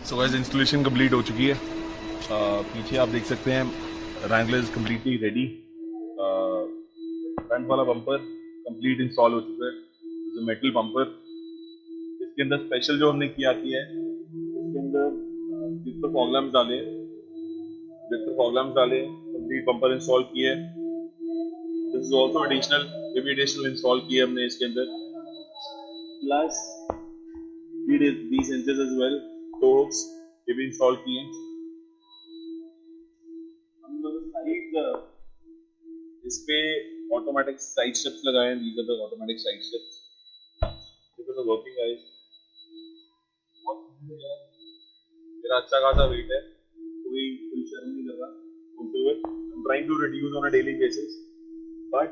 So guys installation complete हो चुकी है। पीछे आप देख सकते हैं Wrangler is completely ready. Front वाला बम्पर कंप्लीट इंस्टॉल हो चुका है। मेटल बम्पर इसके अंदर स्पेशल जो हमने किया है इसके अंदर डिजिटल फॉगलैम्प्स डाले कंप्लीट बम्पर इंस्टॉल किए। This is also additional install किए हमने इसके अंदर, plus these hinges as well, तो ये भी इंस्टॉल किए। हम लोग साइड इस पे ऑटोमेटिक साइड स्टेप्स लगाए हैं। these are the automatic side steps because of working guys। मेरा अच्छा खासा वेट है, कोई शर्म नहीं कर रहा बोलते हुए। I'm trying to reduce on a daily basis, but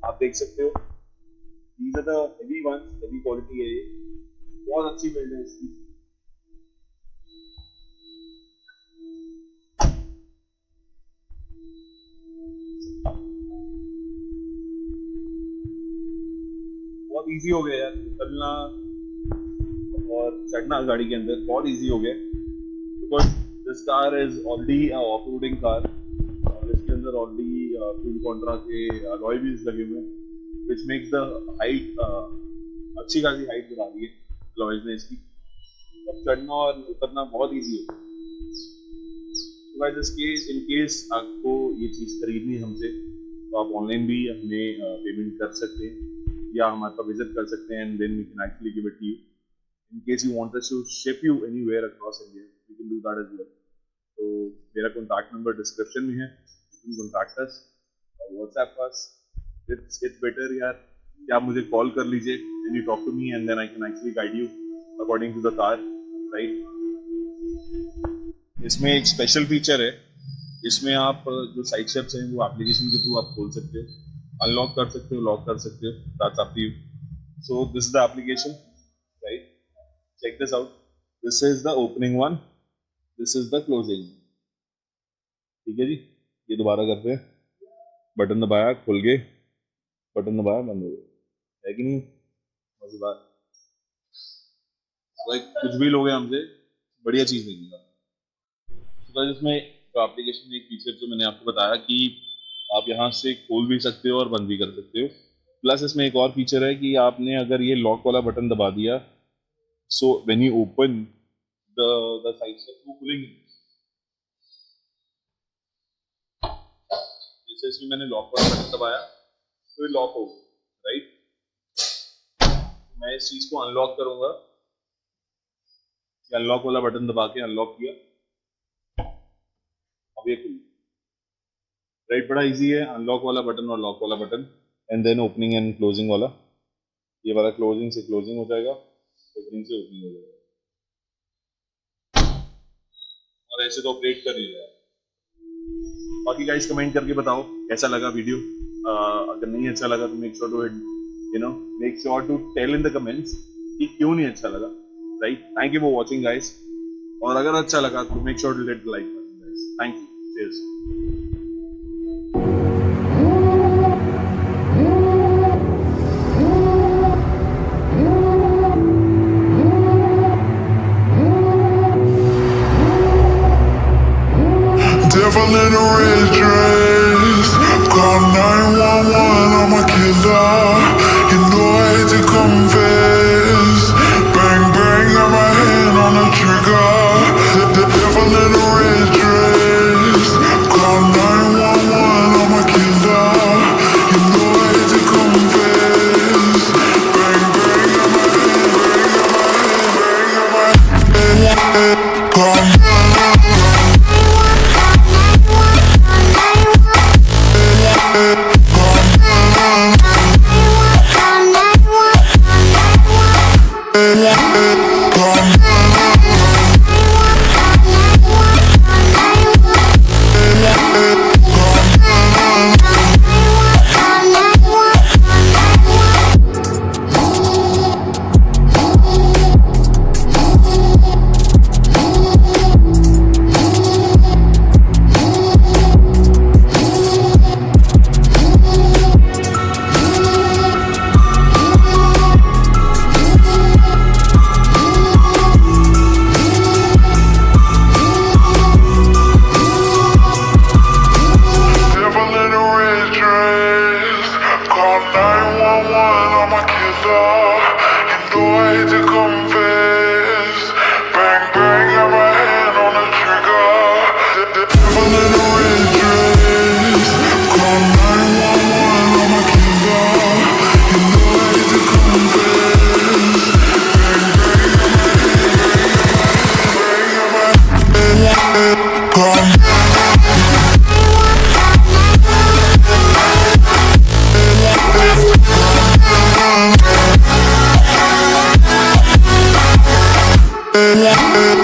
आप देख सकते हो these are the heavy ones, heavy quality है ये, बहुत अच्छी बिल्ड है इसकी। बहुत इजी हो गया यार चलना और चढ़ना गाड़ी के अंदर, बहुत इजी हो गया because this car is already off roading car और इसके अंदर ऑलरेडी फुल कॉन्ट्रा के अलॉय व्हील्स लगे हुए हैं व्हिच मेक्स द हाइट अच्छी खासी हाइट बढ़ा दी है अलॉयज ने इसकी। अब चढ़ना और उतरना बहुत इजी है। इन केस आपको ये चीज़ खरीदनी है हमसे तो आप ऑनलाइन भी हमें पेमेंट कर सकते हैं या हमारे पास विजिट कर सकते हैं and then we can actually give it to you. In case you want us to ship you anywhere across India we can do that as well. तो मेरा कॉन्टैक्ट नंबर डिस्क्रिप्शन में है, you can contact us, WhatsApp us. It's better यार कि आप मुझे call कर लीजिए and you talk to me and then I can actually guide you according to the car, right. इसमें एक स्पेशल फीचर है, इसमें आप जो साइड स्टेप्स हैं वो एप्लीकेशन के थ्रू आप खोल सकते हो, अनलॉक कर सकते हो, लॉक कर सकते हो, that's up to you. So this is the application, right, check this out. This is the opening one, this is the closing. ठीक है जी, ये दोबारा करते हैं। बटन दबाया, खुल गए, बटन दबाया, बंद हो गए, है कि नहीं? मजेदार। कुछ भी लोगे हमसे बढ़िया चीज मिलेगी। तो इसमें जो एप्लीकेशन में एक फीचर जो मैंने आपको बताया कि आप यहाँ से खोल भी सकते हो और बंद भी कर सकते हो। प्लस इसमें एक और फीचर है कि आपने अगर ये लॉक वाला बटन दबा दिया so when you open the side step वो खुलेंगे। जैसे इसमें मैंने लॉक वाला बटन दबाया तो ये लॉक हो गया, राइट। मैं इस चीज को अनलॉक करूंगा, अनलॉक वाला बटन दबा के अनलॉक किया, अब ये खुल, राइट। बड़ा इजी है, अनलॉक वाला बटन और लॉक वाला button and then opening and closing वाला। ये वाला क्लोजिंग से क्लोजिंग हो जाएगा, ओपनिंग से ओपनिंग हो जाएगा और ऐसे तो ऑपरेट कर ही रहा है। बाकी गाइस कमेंट करके बताओ कैसा लगा वीडियो। अगर नहीं अच्छा लगा तो make sure to tell in the comments कि क्यों नहीं अच्छा लगा, right. Thank you for watching guys, और अगर अच्छा लगा तो make sure to hit the like button guys. Thank you, cheers. Devil in a red dress, call 911, I'm a killer. You know I hate to confess. Bang bang, got my hand on the trigger. The devil in a red dress, call 911, I'm a killer. You know I hate to confess. Bang bang, got my hand, bang got my hand. Call Yeah.